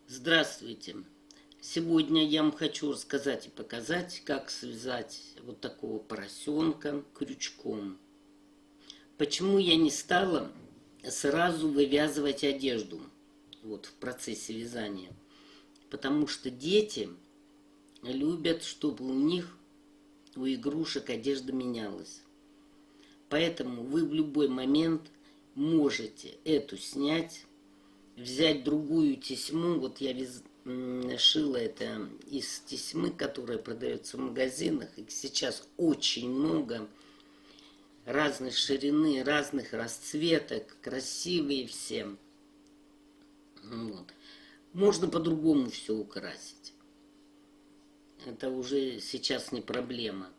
Здравствуйте! Сегодня я вам хочу рассказать и показать, как связать вот такого поросенка крючком. Почему я не стала сразу вывязывать одежду вот в процессе вязания? Потому что дети любят, чтобы у них, у игрушек одежда менялась. Поэтому вы в любой момент можете эту снять, взять другую тесьму. Вот я шила это из тесьмы, которая продается в магазинах. Их сейчас очень много, разной ширины, разных расцветок, красивые все. Вот. Можно по-другому все украсить. Это уже сейчас не проблема.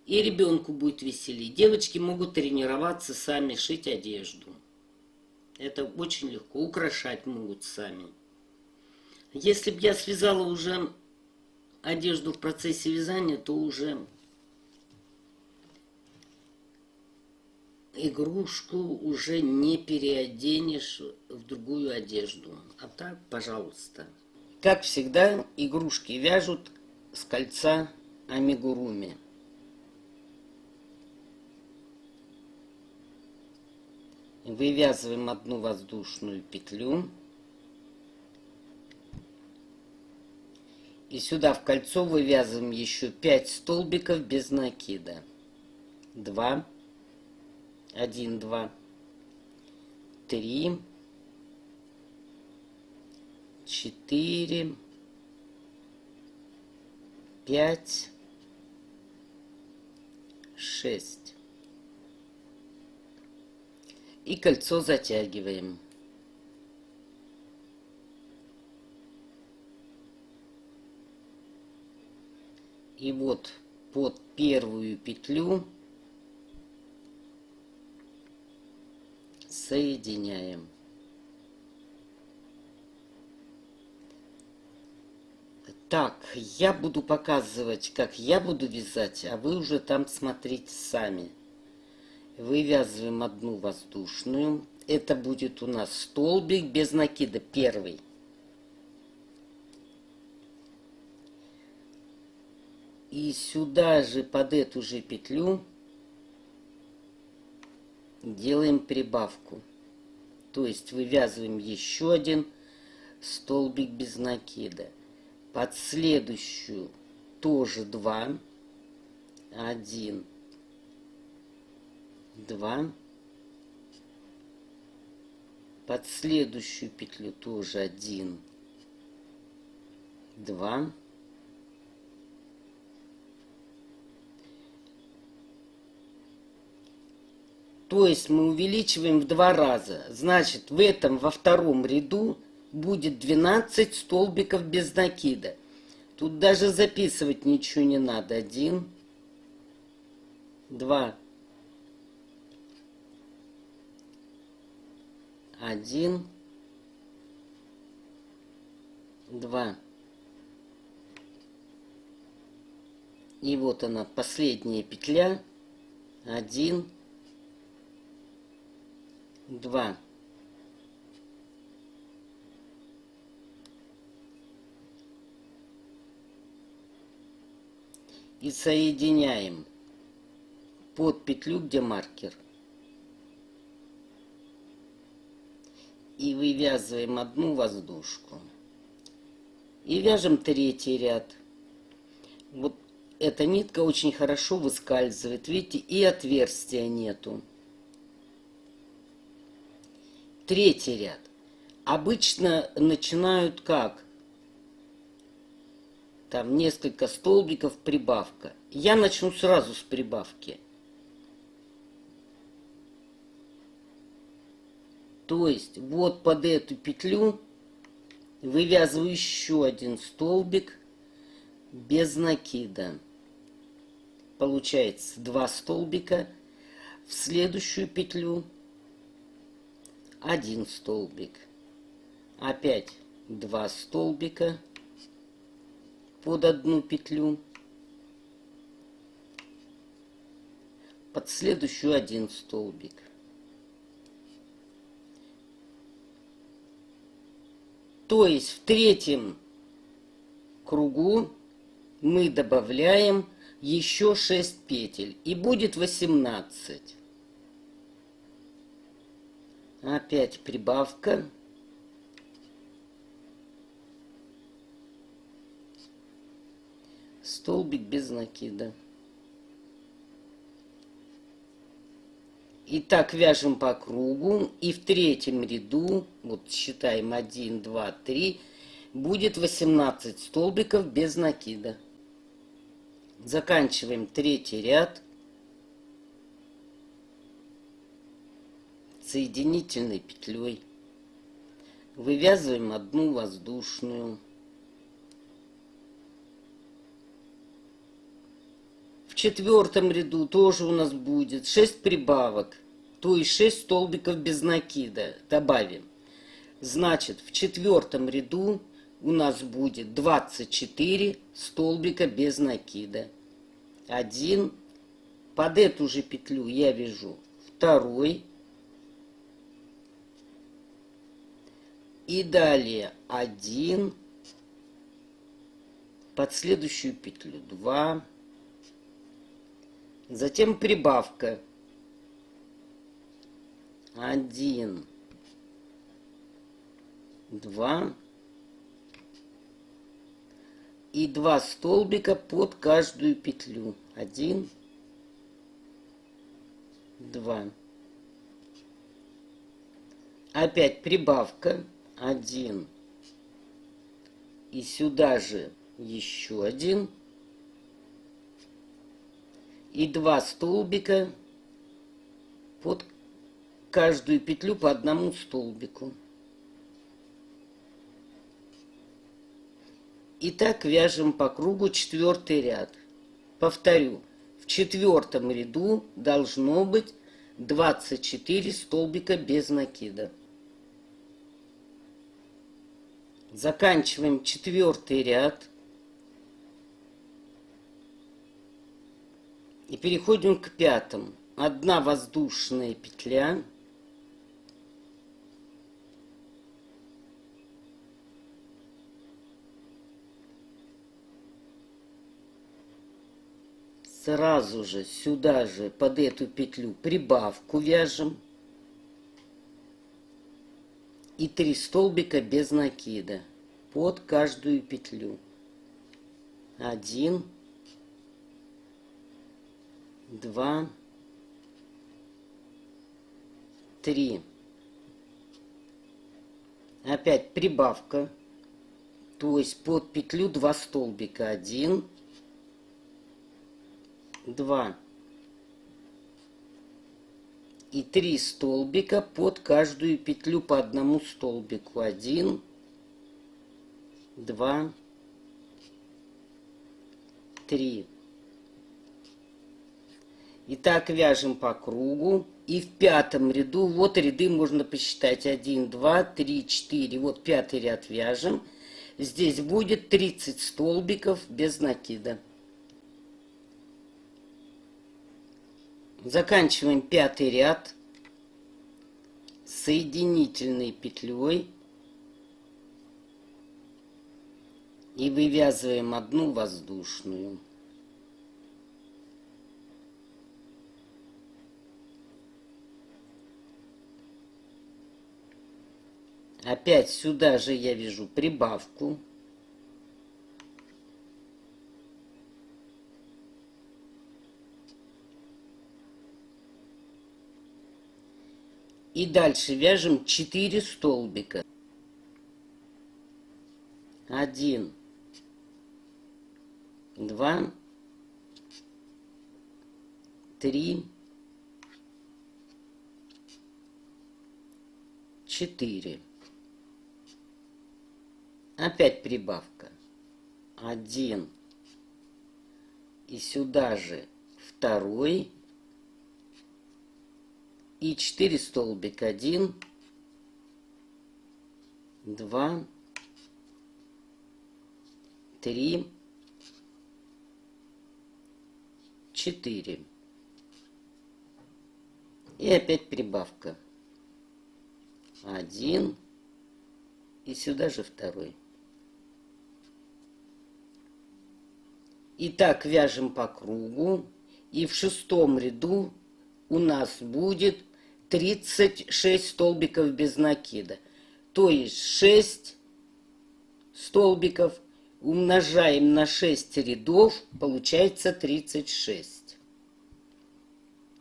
И ребенку будет веселее. Девочки могут тренироваться сами шить одежду. Это очень легко. Украшать могут сами. Если бы я связала уже одежду в процессе вязания, то уже игрушку уже не переоденешь в другую одежду. А так, пожалуйста. Как всегда, игрушки вяжут с кольца амигуруми. Вывязываем одну воздушную петлю. И сюда в кольцо вывязываем еще 5 столбиков без накида. 2, 1, 2, 3, 4, 5, 6. И кольцо затягиваем. И вот под первую петлю соединяем. Так, я буду показывать, как я буду вязать, а вы уже там смотрите сами. Вывязываем одну воздушную. Это будет у нас столбик без накида, первый. И сюда же, под эту же петлю, делаем прибавку. То есть вывязываем еще один столбик без накида. Под следующую тоже 2. 1, 2. Под следующую петлю тоже 1, 2. То есть мы увеличиваем в 2 раза. Значит, в этом, во втором ряду будет 12 столбиков без накида. Тут даже записывать ничего не надо. 1, 2, 1, 2. И вот она, последняя петля. 1, 2. И соединяем под петлю, где маркер. И вывязываем одну воздушку. И вяжем третий ряд. Вот эта нитка очень хорошо выскальзывает. Видите, и отверстия нету. Третий ряд. Обычно начинают как? Там несколько столбиков, прибавка. Я начну сразу с прибавки. То есть вот под эту петлю вывязываю еще один столбик без накида. Получается 2 столбика. В следующую петлю 1 столбик. Опять 2 столбика под одну петлю. Под следующую 1 столбик. То есть в третьем кругу мы добавляем еще 6 петель. И будет 18. Опять прибавка. Столбик без накида. Итак, вяжем по кругу. И в третьем ряду, вот считаем 1, 2, 3, будет 18 столбиков без накида. Заканчиваем третий ряд соединительной петлей. Вывязываем одну воздушную. В четвертом ряду тоже у нас будет 6 прибавок, то есть 6 столбиков без накида. Добавим. Значит, в четвертом ряду у нас будет 24 столбика без накида. Один. Под эту же петлю я вяжу второй. И далее 1. Под следующую петлю 2. Затем прибавка. 1, 2. И 2 столбика под каждую петлю. 1, 2. Опять прибавка. 1. И сюда же еще 1. И 2 столбика под каждую петлю по одному столбику. Итак, вяжем по кругу четвертый ряд. Повторю, в четвертом ряду должно быть 24 столбика без накида. Заканчиваем четвертый ряд. И переходим к пятому. Одна воздушная петля. Сразу же сюда же под эту петлю прибавку вяжем. И 3 столбика без накида под каждую петлю. 1, 2, 3. Опять прибавка. То есть под петлю 2 столбика. 1, 2. И 3 столбика под каждую петлю по одному столбику. 1, 2, 3. Итак, вяжем по кругу. И в пятом ряду, вот ряды можно посчитать. 1, 2, 3, 4. Вот пятый ряд вяжем. Здесь будет 30 столбиков без накида. Заканчиваем пятый ряд соединительной петлей и вывязываем одну воздушную. Опять сюда же я вяжу прибавку. И дальше вяжем 4 столбика. 1, 2, 3, 4. Опять прибавка. 1. И сюда же второй. И 4 столбика. 1, 2, 3, 4. И опять прибавка. 1, и сюда же второй. Итак, вяжем по кругу, и в шестом ряду у нас будет 36 столбиков без накида. То есть 6 столбиков умножаем на 6 рядов, получается 36.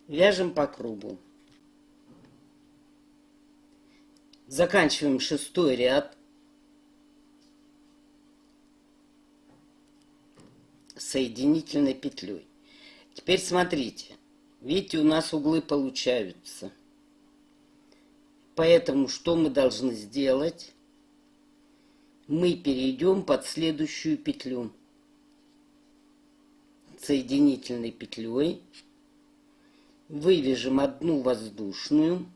Вяжем по кругу. Заканчиваем шестой ряд. Соединительной петлей. Теперь смотрите. Видите, у нас углы получаются. Поэтому что мы должны сделать? Мы перейдем под следующую петлю. Соединительной петлей вывяжем одну воздушную,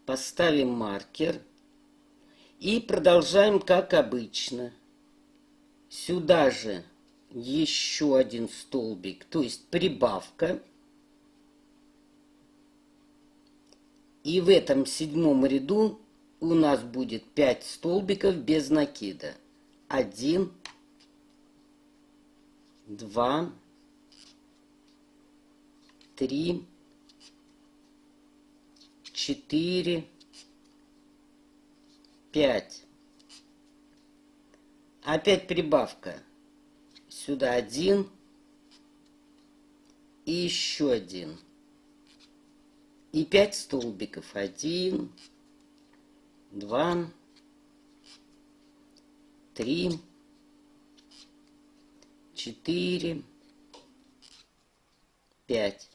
поставим маркер и продолжаем как обычно. Сюда же еще один столбик, то есть прибавка. И в этом седьмом ряду у нас будет 5 столбиков без накида. 1, 2, 3, 4, 5. Опять прибавка. Сюда 1 и еще 1. И 5 столбиков. 1, 2, 3, 4, 5.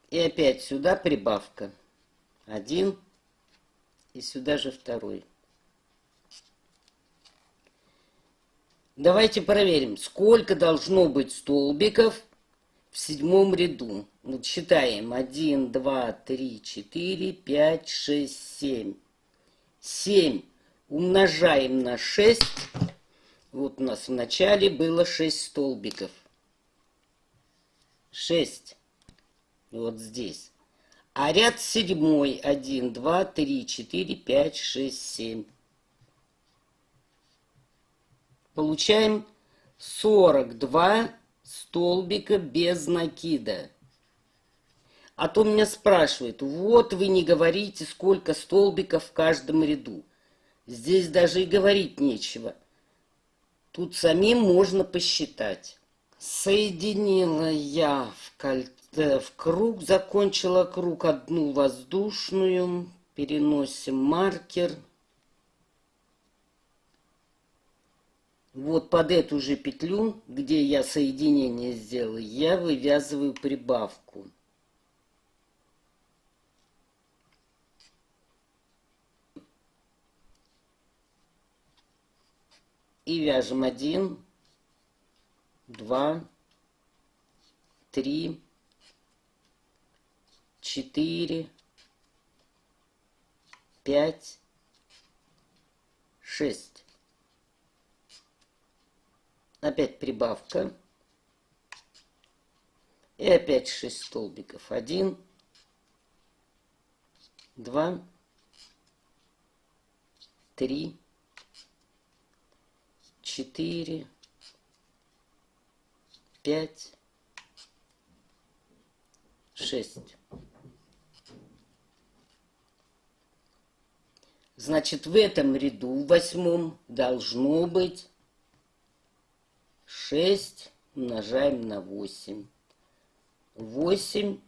И опять сюда прибавка. 1 и сюда же второй. Давайте проверим, сколько должно быть столбиков в седьмом ряду. Вот считаем. 1, 2, 3, 4, 5, 6, 7. 7 умножаем на 6. Вот у нас в начале было 6 столбиков. 6. Вот здесь. А ряд седьмой. 1, 2, 3, 4, 5, 6, 7. Получаем 42 столбика без накида. А то меня спрашивают, вот вы не говорите, сколько столбиков в каждом ряду. Здесь даже и говорить нечего. Тут самим можно посчитать. Соединила я в круг, закончила круг, одну воздушную. Переносим маркер. Вот под эту же петлю, где я соединение сделала, я вывязываю прибавку. И вяжем 1, 2, 3, 4, 5, 6. Опять прибавка. И опять 6 столбиков. 1, 2, 3, 4, 5, 6. Значит, в этом ряду, в восьмом, должно быть 6 умножаем на 8. 8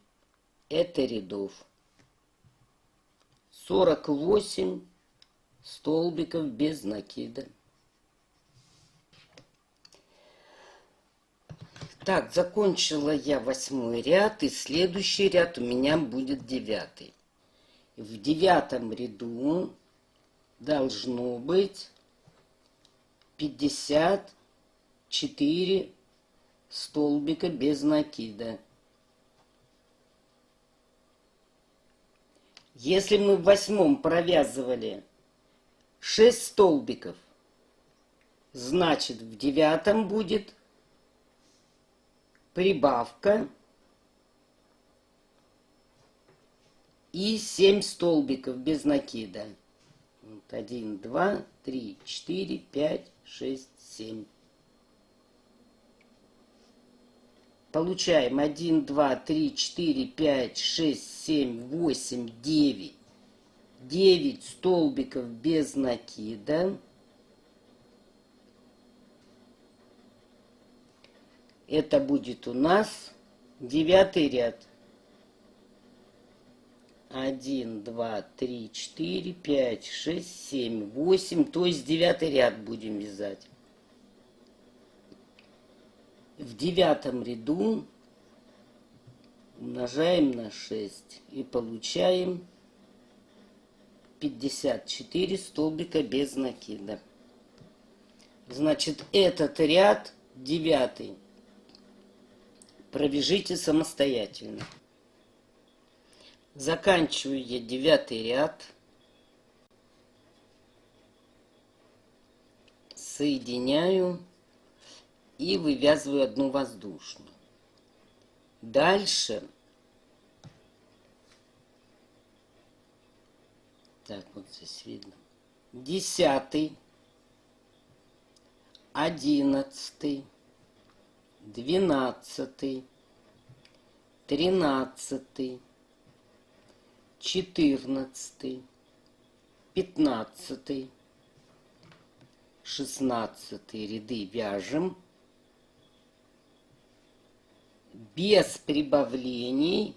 это рядов. 48 столбиков без накида. Так, закончила я 8 ряд, и следующий ряд у меня будет 9. В 9 ряду должно быть 54 столбика без накида. Если мы в 8 провязывали 6 столбиков, значит в 9 будет прибавка и 7 столбиков без накида. Вот 1, 2, 3, 4, 5, 6, 7. Получаем 1, 2, 3, 4, 5, 6, 7, 8, 9. 9 столбиков без накида. Это будет у нас 9-й ряд. 1, 2, 3, 4, 5, 6, 7, 8. То есть 9-й ряд будем вязать. В 9-м ряду умножаем на 6 и получаем 54 столбика без накида. Значит, этот ряд 9 провяжите самостоятельно. Заканчиваю я 9-й ряд. Соединяю и вывязываю одну воздушную. Дальше. Так, вот здесь видно. 10-й, 11-й, 12-й, 13-й, 14-й, 15-й, 16-й ряды вяжем без прибавлений,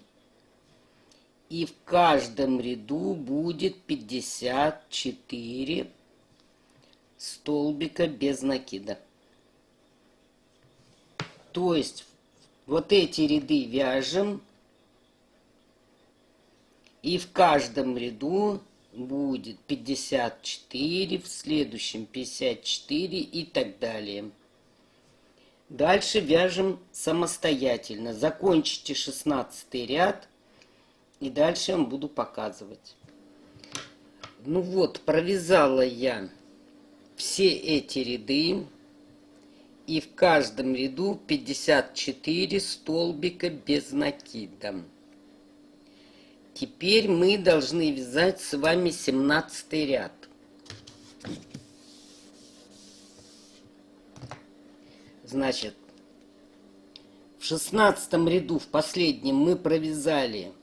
и в каждом ряду будет 54 столбика без накида. То есть вот эти ряды вяжем, и в каждом ряду будет 54, в следующем 54 и так далее. Дальше вяжем самостоятельно. Закончите 16 ряд, и дальше я вам буду показывать. Ну вот, провязала я все эти ряды, и в каждом ряду 54 столбика без накида. Теперь мы должны вязать с вами 17 ряд. Значит, в 16 ряду, в последнем, мы провязали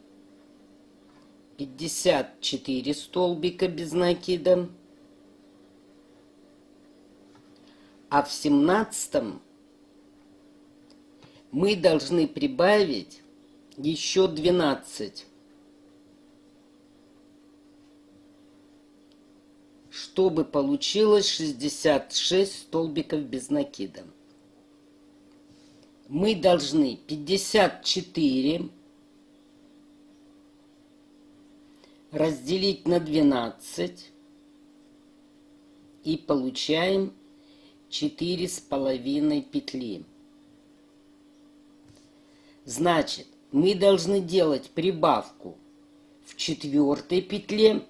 54 столбика без накида, а в 17 мы должны прибавить еще 12, чтобы получилось 66 столбиков без накида. Мы должны 54 разделить на 12 и получаем 4,5 петли. Значит, мы должны делать прибавку в 4-й петле,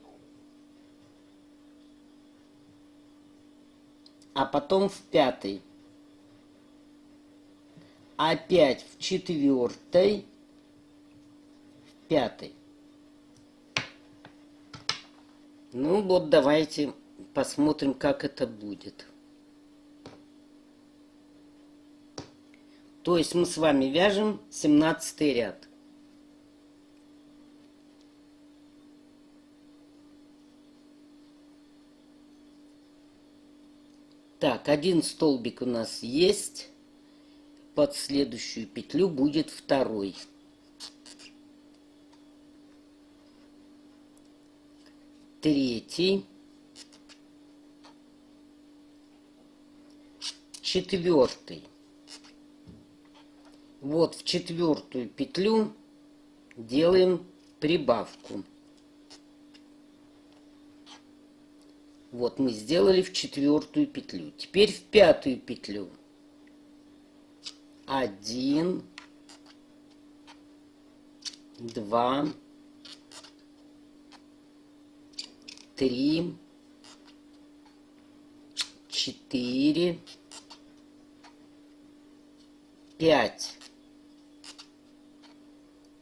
а потом в 5-й. Опять в 4-й, в 5-й. Ну вот давайте посмотрим, как это будет. То есть мы с вами вяжем 17 ряд. Так, один столбик у нас есть. Под следующую петлю будет второй. Третий. 4-й. Вот в 4-ю петлю делаем прибавку. Вот мы сделали в 4-ю петлю. Теперь в 5-ю петлю. 1, 2, 3, 4, 5.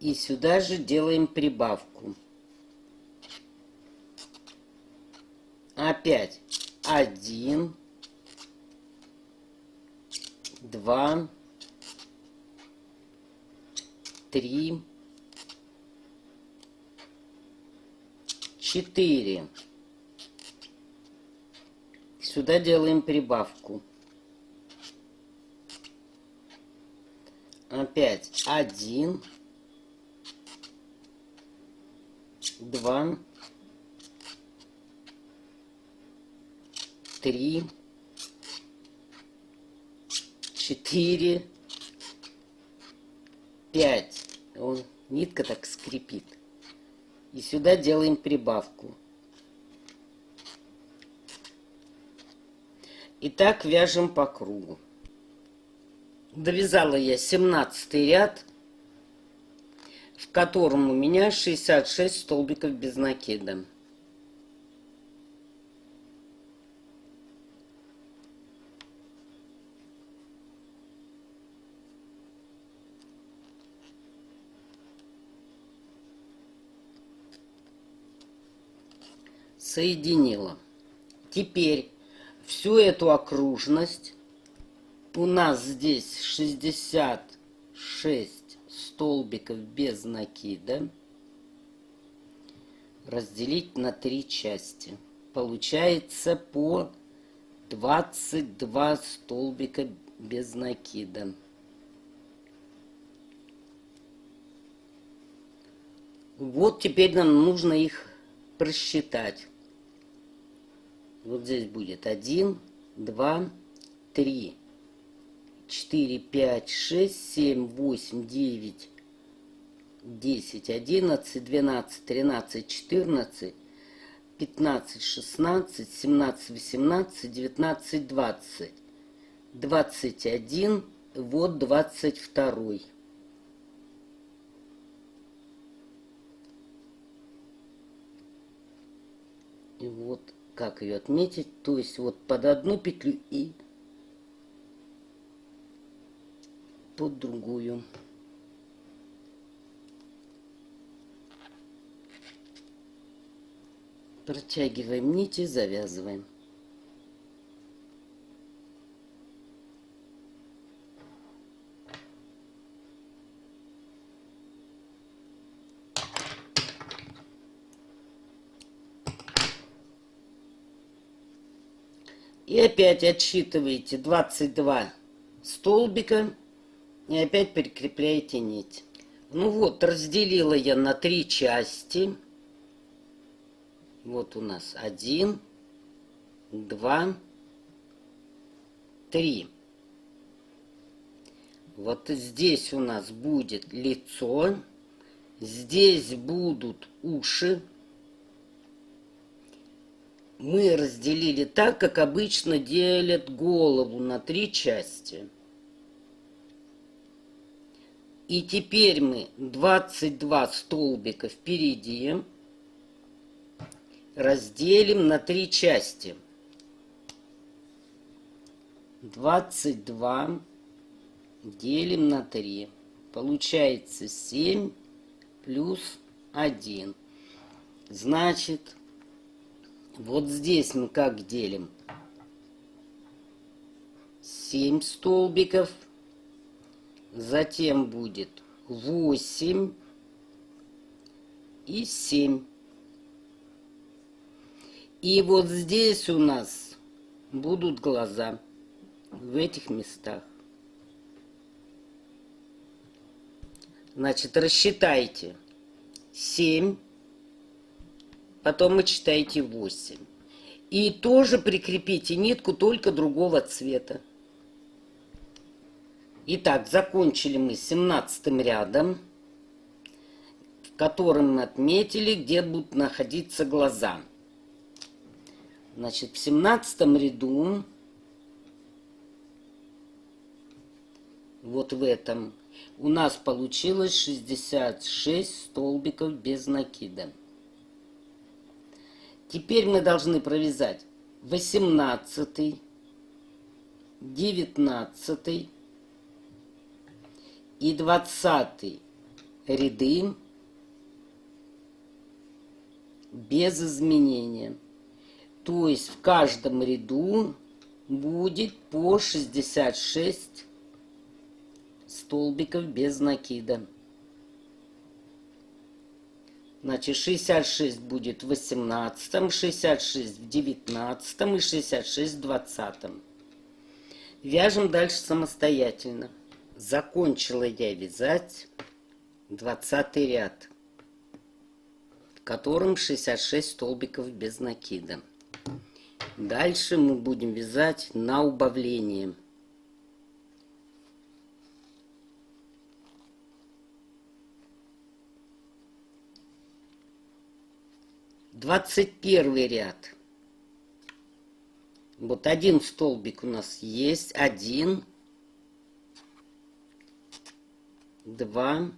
И сюда же делаем прибавку. опять 1, 2, 3, 4. Сюда делаем прибавку. Опять 1, 2, 3, 4, 5. Нитка так скрипит. И сюда делаем прибавку. И так вяжем по кругу. Довязала я 17 ряд, в котором у меня 66 столбиков без накида. Соединила. Теперь всю эту окружность, у нас здесь 66 столбиков без накида, разделить на 3 части. Получается по 22 столбика без накида. Вот теперь нам нужно их просчитать. Вот здесь будет 1, 2, 3, 4, 5, 6, 7, 8, 9, 10, 11, 12, 13, 14, 15, 16, 17, 18, 19, 20. 21, вот 22. И вот как ее отметить, то есть вот под одну петлю и под другую. Протягиваем нити, завязываем. И опять отсчитываете 22 столбика и опять прикрепляете нить. Ну вот, разделила я на 3 части. Вот у нас 1, 2, 3. Вот здесь у нас будет лицо, здесь будут уши. Мы разделили так, как обычно делят голову на 3 части. И теперь мы 22 столбика впереди разделим на 3 части. 22 делим на 3. Получается 7 плюс 1. Значит, вот здесь мы как делим? 7 столбиков. Затем будет 8 и 7. И вот здесь у нас будут глаза. В этих местах. Значит, рассчитайте 7. Потом вы читаете 8. И тоже прикрепите нитку, только другого цвета. Итак, закончили мы 17 рядом, в котором мы отметили, где будут находиться глаза. Значит, в 17 ряду, вот в этом, у нас получилось 66 столбиков без накида. Теперь мы должны провязать 18, 19 и 20 ряды без изменения. То есть в каждом ряду будет по 66 столбиков без накида. Значит, 66 будет в 18, 66 в 19 и 66 в 20. Вяжем дальше самостоятельно. Закончила я вязать 20 ряд, в котором 66 столбиков без накида. Дальше мы будем вязать на убавление. Двадцать первый ряд. Вот один столбик у нас есть. 1, 2,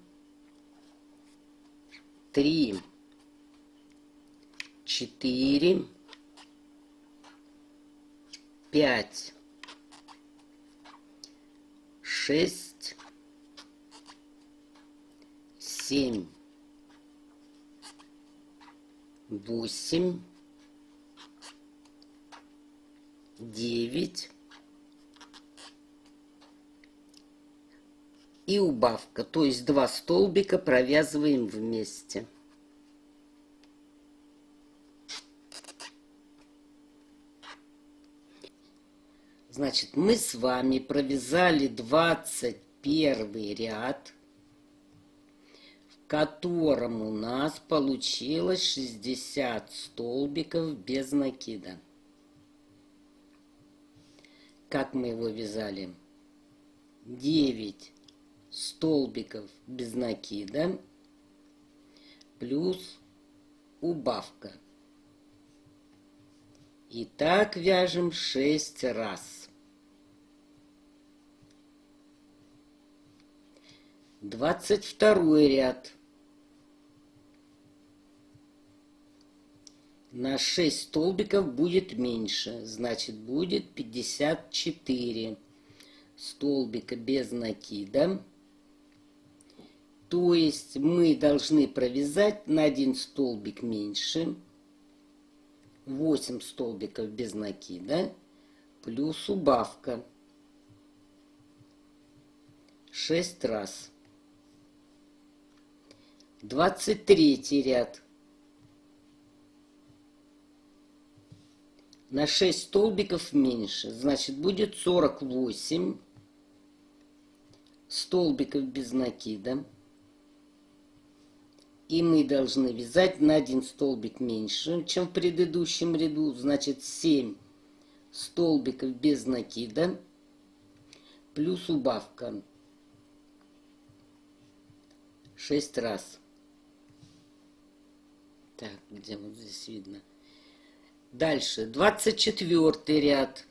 3, 4, 5, 6, 7, 8, 9 и убавка, то есть 2 столбика провязываем вместе. Значит, мы с вами провязали 21 ряд, в котором у нас получилось 60 столбиков без накида. Как мы его вязали? 9 столбиков без накида плюс убавка. И так вяжем 6 раз. 22 ряд. На 6 столбиков будет меньше, значит будет 54 столбика без накида. То есть мы должны провязать на 1 столбик меньше, 8 столбиков без накида, плюс убавка 6 раз. 23 ряд. На 6 столбиков меньше, значит будет 48 столбиков без накида. И мы должны вязать на 1 столбик меньше, чем в предыдущем ряду, значит 7 столбиков без накида плюс убавка 6 раз. Так, где вот здесь видно? Дальше, 24 ряд.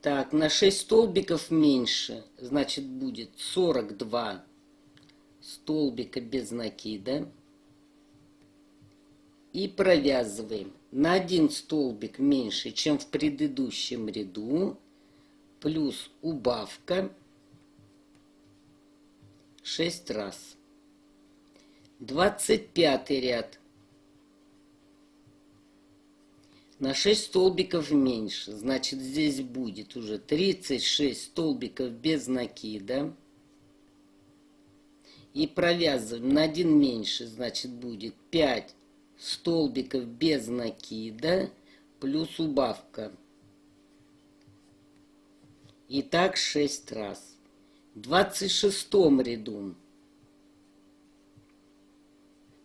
Так, на 6 столбиков меньше, значит будет 42 столбика без накида. И провязываем на 1 столбик меньше, чем в предыдущем ряду, плюс убавка 6 раз. 25 ряд. На 6 столбиков меньше, значит здесь будет уже 36 столбиков без накида. И провязываем на 1 меньше, значит будет 5 столбиков без накида плюс убавка. И так 6 раз. В 26 ряду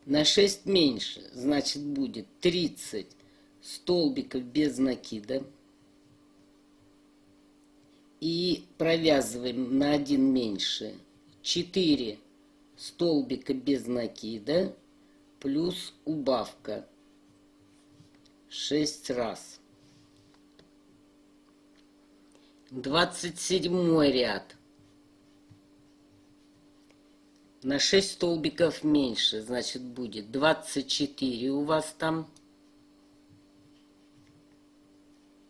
на 6 меньше, значит будет 30 столбиков без накида. И провязываем на 1 меньше 4 столбика без накида плюс убавка 6 раз. 27 ряд. На 6 столбиков меньше, значит будет 24 у вас там.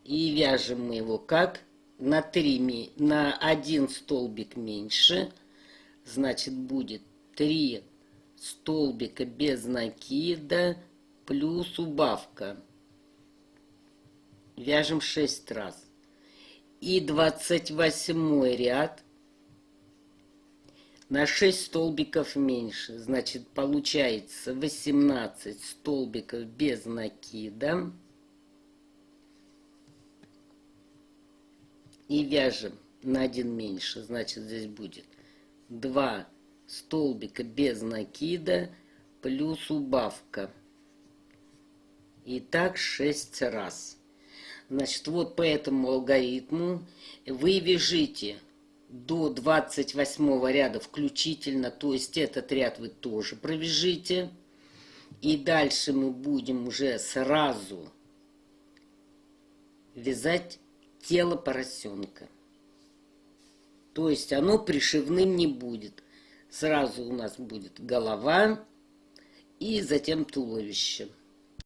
И вяжем мы его как? На 1 столбик меньше, значит будет 3 столбика без накида плюс убавка. Вяжем 6 раз. И 28 ряд на 6 столбиков меньше. Значит, получается 18 столбиков без накида. И вяжем на 1 меньше. Значит, здесь будет 2 столбика без накида плюс убавка. И так 6 раз. Значит, вот по этому алгоритму вы вяжите до 28 ряда включительно, то есть этот ряд вы тоже провяжите. И дальше мы будем уже сразу вязать тело поросенка. То есть оно пришивным не будет. Сразу у нас будет голова и затем туловище.